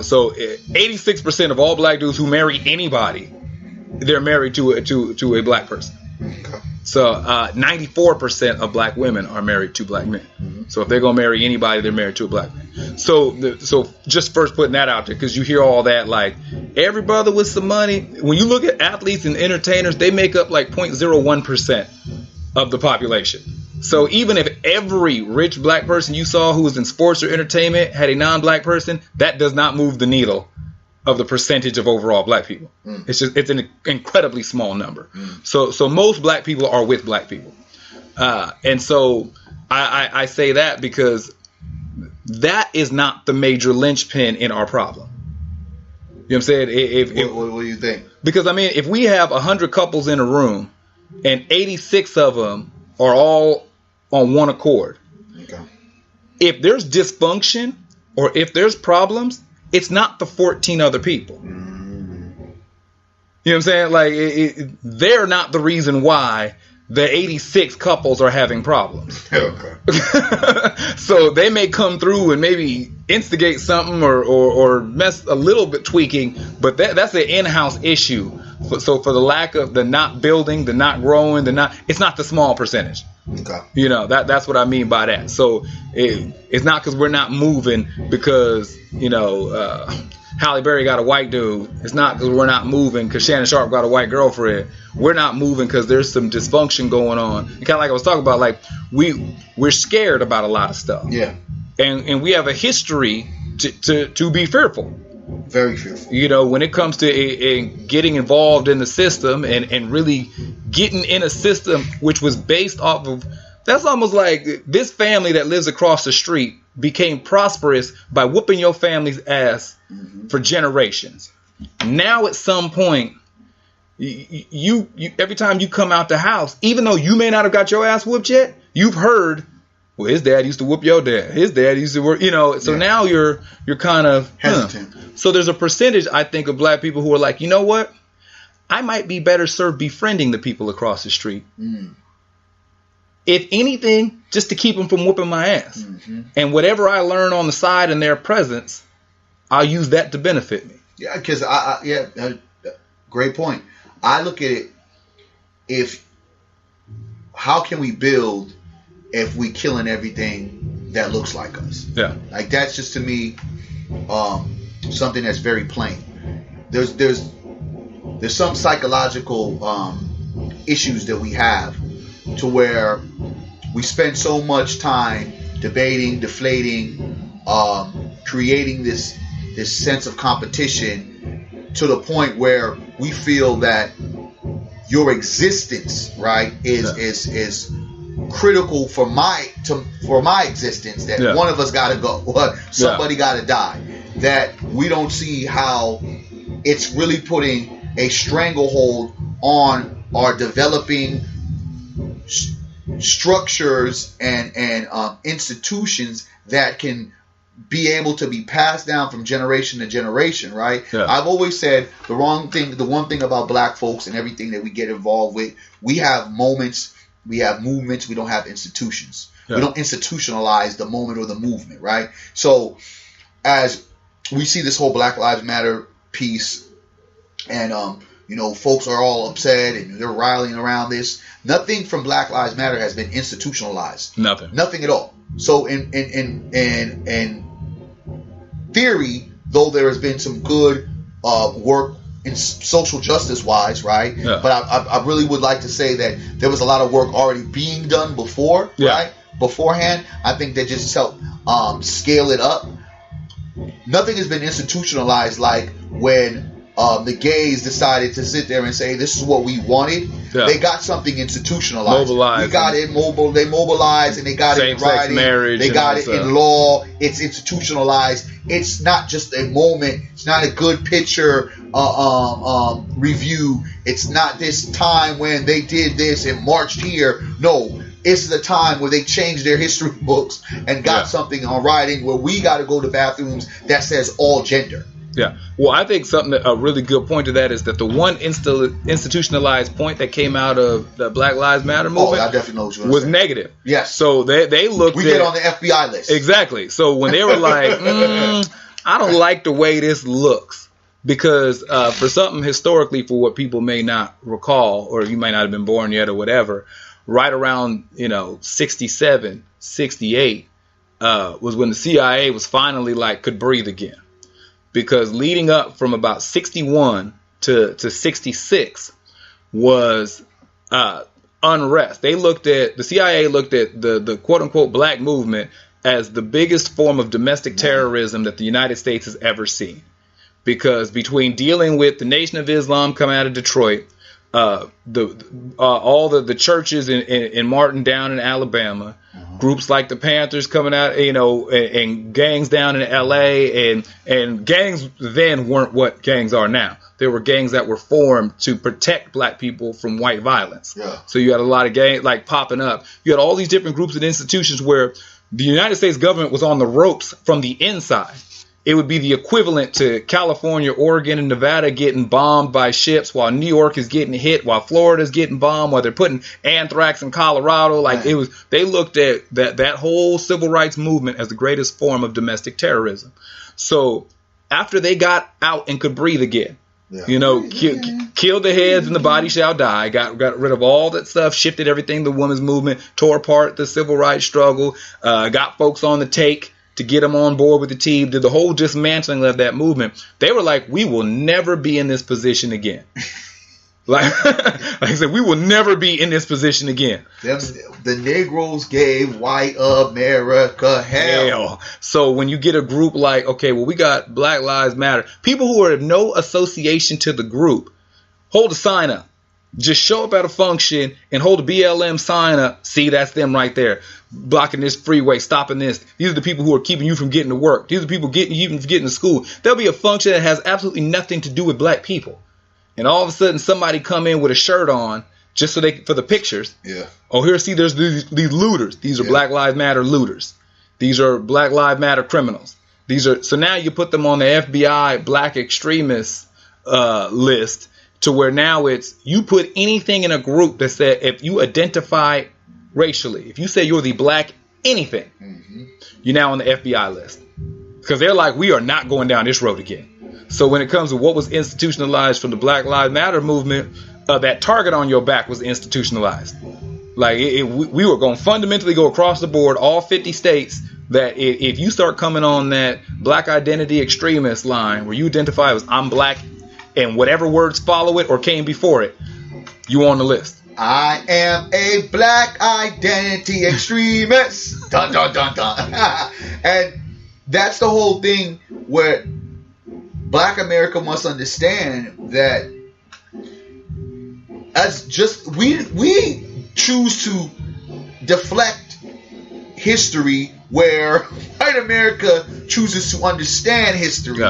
So 86% of all black dudes who marry anybody, they're married to a black person. Okay. So 94% of black women are married to black men. Mm-hmm. So if they're gonna marry anybody, they're married to a black man. So just first putting that out there, because you hear all that, like every brother with some money. When you look at athletes and entertainers, they make up like 0.01% of the population. So even if every rich black person you saw who was in sports or entertainment had a non-black person, that does not move the needle of the percentage of overall black people. It's an incredibly small number. So most black people are with black people. And so I say that because that is not the major linchpin in our problem. You know what I'm saying? What do you think? Because if we have 100 couples in a room and 86 of them are all on one accord, okay. If there's dysfunction or if there's problems, it's not the 14 other people. You know what I'm saying? Like, they're not the reason why the 86 couples are having problems. Okay. So they may come through and maybe instigate something or mess a little bit tweaking, but that's an in-house issue. So for the lack of the not building, the not growing, it's not the small percentage. Okay. That's what I mean by that. So it's not because we're not moving because Halle Berry got a white dude. It's not because we're not moving because Shannon Sharp got a white girlfriend. We're not moving because there's some dysfunction going on. And kind of like I was talking about, like we're scared about a lot of stuff. Yeah. And we have a history to be fearful. Very fearful. When it comes to getting involved in the system and really getting in a system which was based off of, that's almost like this family that lives across the street became prosperous by whooping your family's ass for generations. Now at some point, You every time you come out the house, even though you may not have got your ass whooped yet, you've heard, well, his dad used to whoop your dad. His dad used to work, so now you're kind of hesitant. So there's a percentage, I think, of black people who are like, you know what? I might be better served befriending the people across the street. If anything, just to keep them from whooping my ass. Mm-hmm. And whatever I learn on the side in their presence, I'll use that to benefit me. Yeah, because great point. I look at it, how can we build if we killing everything that looks like us? Yeah. Like, that's just, to me, something that's very plain. There's some psychological issues that we have, to where we spend so much time debating, deflating, creating this sense of competition, to the point where we feel that your existence, right, is critical for my existence. That one of us got to go, somebody got to die. That we don't see how it's really putting a stranglehold on our developing structures and institutions that can be able to be passed down from generation to generation, right? Yeah. I've always said the one thing about black folks and everything that we get involved with, we have moments, we have movements, we don't have institutions. Yeah. We don't institutionalize the moment or the movement, right? So as we see this whole Black Lives Matter piece, and folks are all upset and they're rallying around this. Nothing from Black Lives Matter has been institutionalized. Nothing at all. So in theory, though, there has been some good work in social justice wise, right? Yeah. But I really would like to say that there was a lot of work already being done before, right? Beforehand. I think that just helped scale it up. Nothing has been institutionalized like when the gays decided to sit there and say, this is what we wanted. Yeah. They got something institutionalized. Mobilized. We got it they mobilized, and they got it in writing. Marriage, they got it in law. It's institutionalized. It's not just a moment. It's not a good picture review. It's not this time when they did this and marched here. No. It's the time where they changed their history books and got something on writing where we got to go to bathrooms that says all gender. Yeah. Well, I think a really good point to that is that the one institutionalized point that came out of the Black Lives Matter movement I definitely know what you're was saying. Negative. Yes. So they looked We get on the FBI list. Exactly. So when they were like, I don't like the way this looks, because for something historically, for what people may not recall, or you might not have been born yet or whatever, right around 67, 68 was when the CIA was finally could breathe again. Because leading up from about 61 to 66 was unrest. The CIA looked at the quote unquote black movement as the biggest form of domestic terrorism that the United States has ever seen. Because between dealing with the Nation of Islam coming out of Detroit, all the churches in Martindown in Alabama, groups like the Panthers coming out, and gangs down in LA, and gangs then weren't what gangs are now. There were gangs that were formed to protect black people from white violence. Yeah. So you had a lot of gangs popping up. You had all these different groups and institutions where the United States government was on the ropes from the inside. It would be the equivalent to California, Oregon, and Nevada getting bombed by ships while New York is getting hit, while Florida's getting bombed, while they're putting anthrax in Colorado. They looked at that whole civil rights movement as the greatest form of domestic terrorism. So after they got out and could breathe again, killed the heads and the body shall die, got rid of all that stuff, shifted everything, the women's movement, tore apart the civil rights struggle, got folks on the take to get them on board with the team, did the whole dismantling of that movement. They were like, we will never be in this position again. like I said, we will never be in this position again. The Negroes gave white America hell. So when you get a group like, we got Black Lives Matter, people who have no association to the group, hold a sign up. Just show up at a function and hold a BLM sign up. See, that's them right there. Blocking this freeway, stopping this. These are the people who are keeping you from getting to work. These are the people getting you from getting to school. There'll be a function that has absolutely nothing to do with black people. and all of a sudden somebody come in with a shirt on just so they for the pictures. Yeah. Oh, here, see, there's these looters. These are Black Lives Matter looters. These are Black Lives Matter criminals. These are so now you put them on the FBI black extremists list to where now it's you put anything in a group that said if you identify racially, if you say you're the black anything, you're now on the FBI list because they're like we are not going down this road again. So when it comes to what was institutionalized from the Black Lives Matter movement, that target on your back was institutionalized. Like we were going to fundamentally go across the board, all 50 states, that if you start coming on that black identity extremist line where you identify as I'm black and whatever words follow it or came before it, you on the list. I am a black identity extremist. Dun, dun, dun, dun. And that's the whole thing where Black America must understand that as just we choose to deflect history where white America chooses to understand history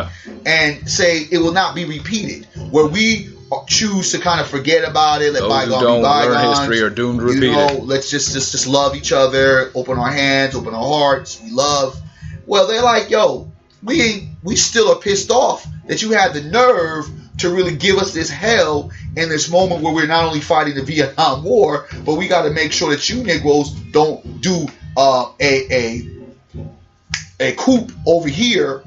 and say it will not be repeated, where we choose to kind of forget about it, let bygones be bygones. Learn history are doomed to repeat it. Let's just love each other, open our hands, open our hearts, we love. Well, they're like, yo, we still are pissed off that you had the nerve to really give us this hell in this moment where we're not only fighting the Vietnam War, but we got to make sure that you Negroes don't do a coup over here,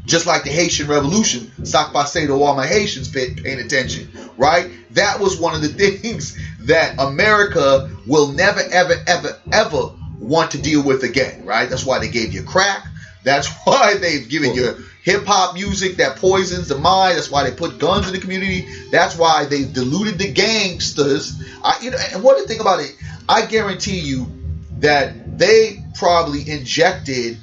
just like the Haitian Revolution. Sac passe to all my Haitians paying attention, right? That was one of the things that America will never, ever, ever, ever want to deal with again, right? That's why they gave you crack. That's why they've given you hip-hop music that poisons the mind. That's why they put guns in the community. That's why they've diluted the gangsters. And what the thing about it, I guarantee you that they probably injected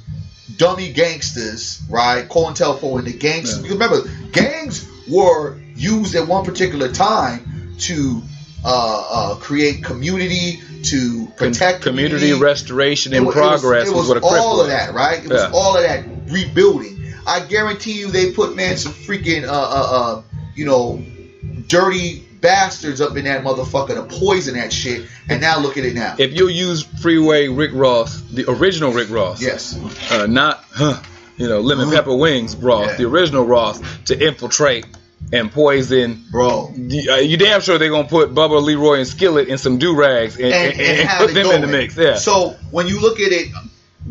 dummy gangsters, right? COINTELPRO and the gangsters. Because remember, gangs were used at one particular time to create community, to protect community restoration in progress. It was what a all of that, right? It was all of that rebuilding. I guarantee you, they put some freaking dirty bastards up in that motherfucker to poison that shit. And now look at it now. If you use Freeway Rick Ross, the original Rick Ross, yes, not lemon pepper wings Ross, the original Ross, to infiltrate and poison, bro. You damn sure they're gonna put Bubba, Leroy, and Skillet in some do-rags and put them in the mix. Yeah. So when you look at it,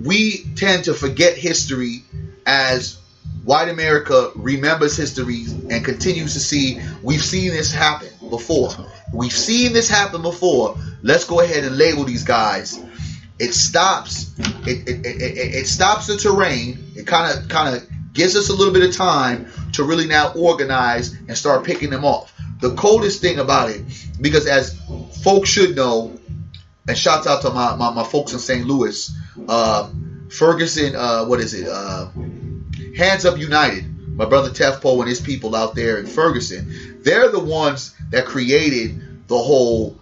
we tend to forget history as white America remembers history and continues to see. We've seen this happen before. We've seen this happen before. Let's go ahead and label these guys. It stops. It stops the terrain. It kind of gives us a little bit of time to really now organize and start picking them off. The coldest thing about it, because as folks should know, and shouts out to my folks in St. Louis, Ferguson, Hands Up United, my brother Tefpo and his people out there in Ferguson, they're the ones that created the whole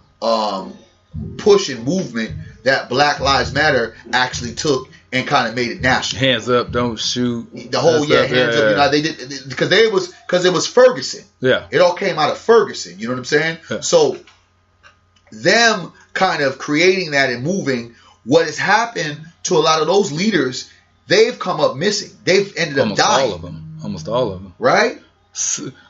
push and movement that Black Lives Matter actually took and kind of made it national. Hands up, don't shoot. The whole hands up. United. They did because it was Ferguson. Yeah, it all came out of Ferguson. You know what I'm saying? Yeah. So them kind of creating that and moving. What has happened to a lot of those leaders? They've come up missing. They've ended up dying. Almost all of them. Right?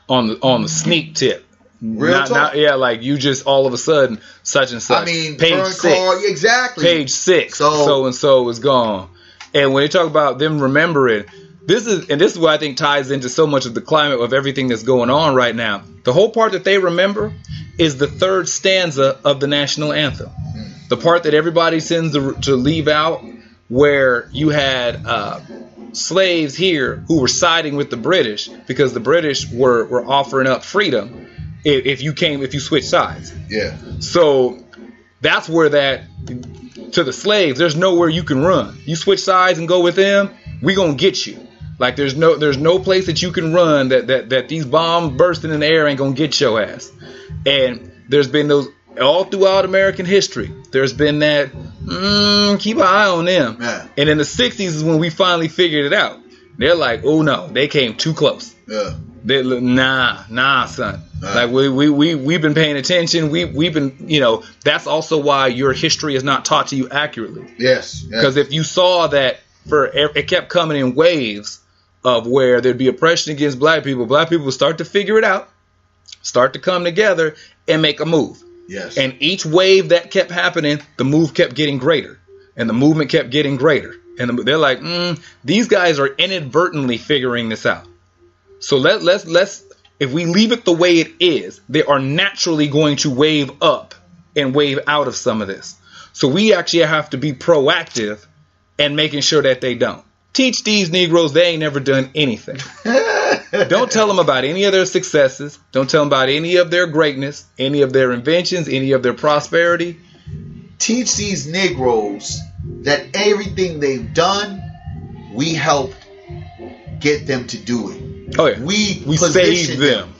On the sneak tip. Real talk. Like you just all of a sudden such and such. I mean, page 6. Exactly. Page 6. So and so is gone. And when you talk about them remembering, this is what I think ties into so much of the climate of everything that's going on right now. The whole part that they remember is the third stanza of the national anthem. The part that everybody tends to leave out, where you had slaves here who were siding with the British because the British were offering up freedom if you switch sides. Yeah. So that's where that to the slaves, there's nowhere you can run. You switch sides and go with them, we gonna get you. Like there's no place that you can run that these bombs bursting in the air ain't gonna get your ass. And there's been those all throughout American history. There's been that keep an eye on them. Yeah. And in the 60s is when we finally figured it out. They're like, oh no, they came too close. Yeah. Nah, son. Like we've been paying attention. We've been, that's also why your history is not taught to you accurately. Yes. Because if you saw that it kept coming in waves of where there'd be oppression against black people would start to figure it out, start to come together and make a move. Yes. And each wave that kept happening, the move kept getting greater, and the movement kept getting greater. And they're like, these guys are inadvertently figuring this out. So let's if we leave it the way it is, they are naturally going to wave up and wave out of some of this. So we actually have to be proactive and making sure that they don't. Teach these Negroes they ain't never done anything. Don't tell them about any of their successes. Don't tell them about any of their greatness, any of their inventions, any of their prosperity. Teach these Negroes that everything they've done, we helped get them to do it. Oh yeah, we saved them.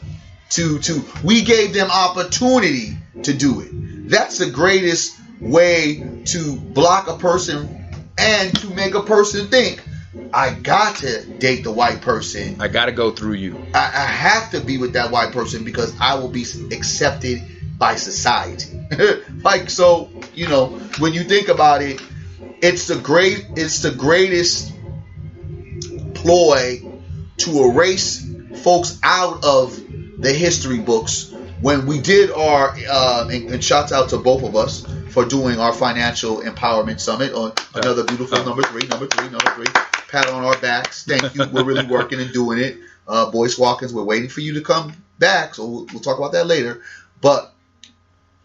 We gave them opportunity to do it. That's the greatest way to block a person and to make a person think, I got to date the white person. I got to go through you. I have to be with that white person because I will be accepted by society. Like, so, when you think about it, it's the greatest ploy to erase folks out of the history books. When we did our, and shouts out to both of us for doing our financial empowerment summit on another beautiful number three. Pat on our backs. Thank you. We're really working and doing it. Boyce Watkins, we're waiting for you to come back. So we'll talk about that later. But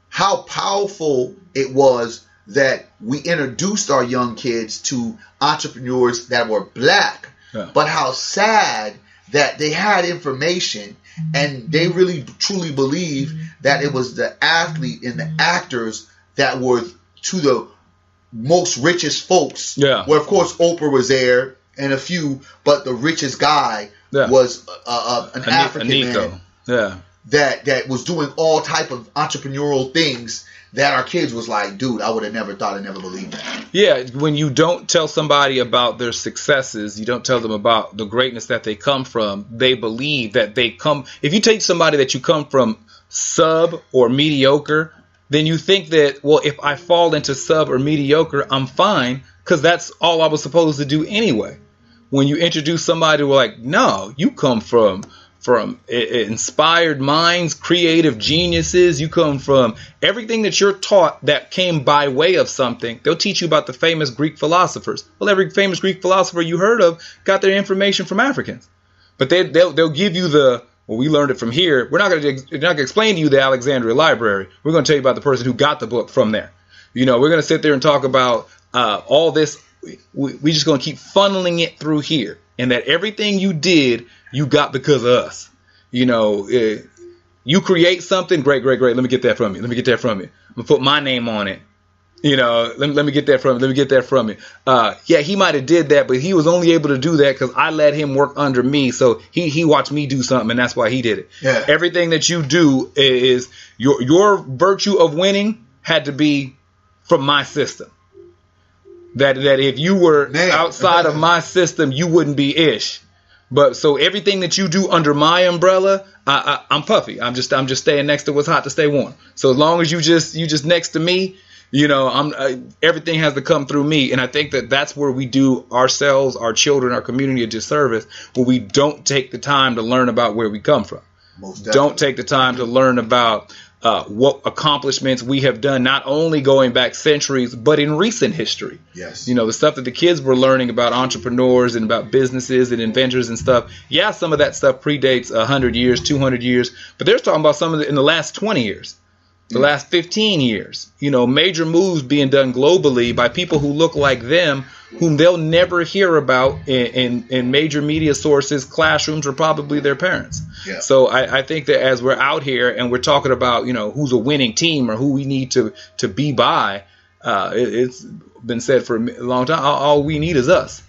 how powerful it was that we introduced our young kids to entrepreneurs that were black. Yeah. But how sad that they had information and they really truly believe that it was the athlete and the actors that were to the most richest folks. Yeah. Where, of course, Oprah was there and a few, but the richest guy was an African man. Yeah. That was doing all type of entrepreneurial things that our kids was like, dude, I would have never thought and never believed that. Yeah, when you don't tell somebody about their successes, you don't tell them about the greatness that they come from, they believe that they come. If you take somebody that you come from sub or mediocre, then you think that, well, if I fall into sub or mediocre, I'm fine because that's all I was supposed to do anyway. When you introduce somebody who like, no, you come from inspired minds, creative geniuses. You come from everything that you're taught that came by way of something. They'll teach you about the famous Greek philosophers. Well, every famous Greek philosopher you heard of got their information from Africans. But they'll give you we learned it from here. We're not going to explain to you the Alexandria Library. We're going to tell you about the person who got the book from there. We're going to sit there and talk about all this. We just going to keep funneling it through here. And that everything you did, you got because of us. You create something, great. Let me get that from you. I'm going to put my name on it. Let me get that from you. Yeah, he might have did that, but he was only able to do that because I let him work under me. So he watched me do something, and that's why he did it. Yeah. Everything that you do is your virtue of winning had to be from my system. That if you were outside of my system, you wouldn't be ish. But so everything that you do under my umbrella, I'm puffy. I'm just staying next to what's hot to stay warm. So as long as you just next to me, everything has to come through me. And I think that that's where we do ourselves, our children, our community a disservice, where we don't take the time to learn about where we come from. Don't take the time to learn about what accomplishments we have done, not only going back centuries, but in recent history. Yes. The stuff that the kids were learning about entrepreneurs and about businesses and inventors and stuff. Yeah, some of that stuff predates 100 years, 200 years, but they're talking about some of it in the last 20 years, the last 15 years. Major moves being done globally by people who look like them, whom they'll never hear about in major media sources, classrooms, or probably their parents. Yeah. So I think that as we're out here and we're talking about, who's a winning team or who we need to be by, it's been said for a long time, all we need is us.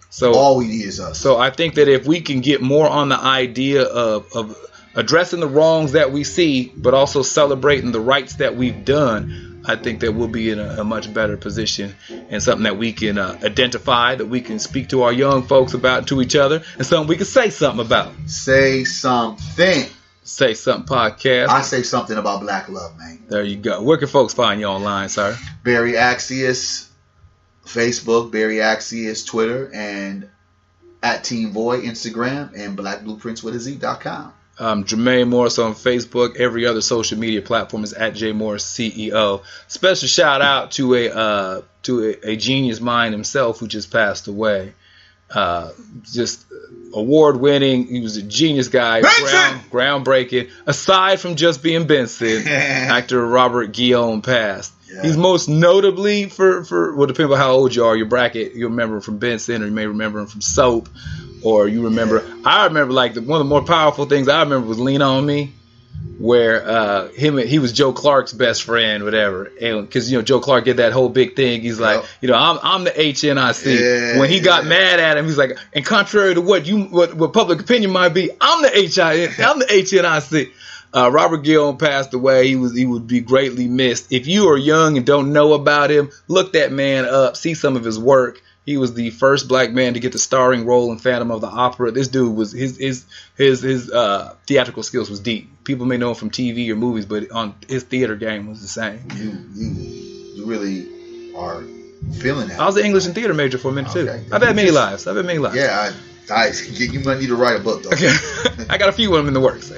So all we need is us. So I think that if we can get more on the idea of addressing the wrongs that we see, but also celebrating the rights that we've done, I think that we'll be in a much better position and something that we can identify, that we can speak to our young folks about, to each other, and something we can say something about. Say something. Say Something podcast. I say something about black love, man. There you go. Where can folks find you online, sir? Barry Accius, Facebook, Barry Accius, Twitter, and at Team Voy, Instagram, and blackblueprintswithaz.com. Jermaine Morris on Facebook. Every other social media platform is at JMorrisCEO. Special shout out to a genius mind himself who just passed away. Just award winning. He was a genius guy. Groundbreaking. Aside from just being Benson, actor Robert Guillaume passed. Yeah. He's most notably for well, depending on how old you are, your bracket, you remember him from Benson, or you may remember him from Soap, or you remember. Yeah. I remember like one of the more powerful things I remember was Lean on Me, where he was Joe Clark's best friend, whatever, and because Joe Clark did that whole big thing. He's like, I'm the HNIC. Yeah, when he got mad at him, he's like, and contrary to what public opinion might be, I'm the HNIC. Robert Guillaume passed away. He would be greatly missed. If you are young and don't know about him, look that man up. See some of his work. He was the first black man to get the starring role in Phantom of the Opera. This dude was his theatrical skills was deep. People may know him from TV or movies, but on his theater game was the same. You really are feeling that. I was an English and theater major for a minute too. I've had many lives. Yeah, you might need to write a book though. Okay. I got a few of them in the works.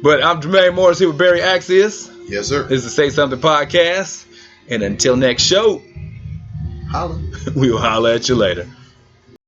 But I'm Jermaine Morris here with Barry Accius. Yes, sir. This is the Say Something podcast. And until next show, holla. We'll holla at you later.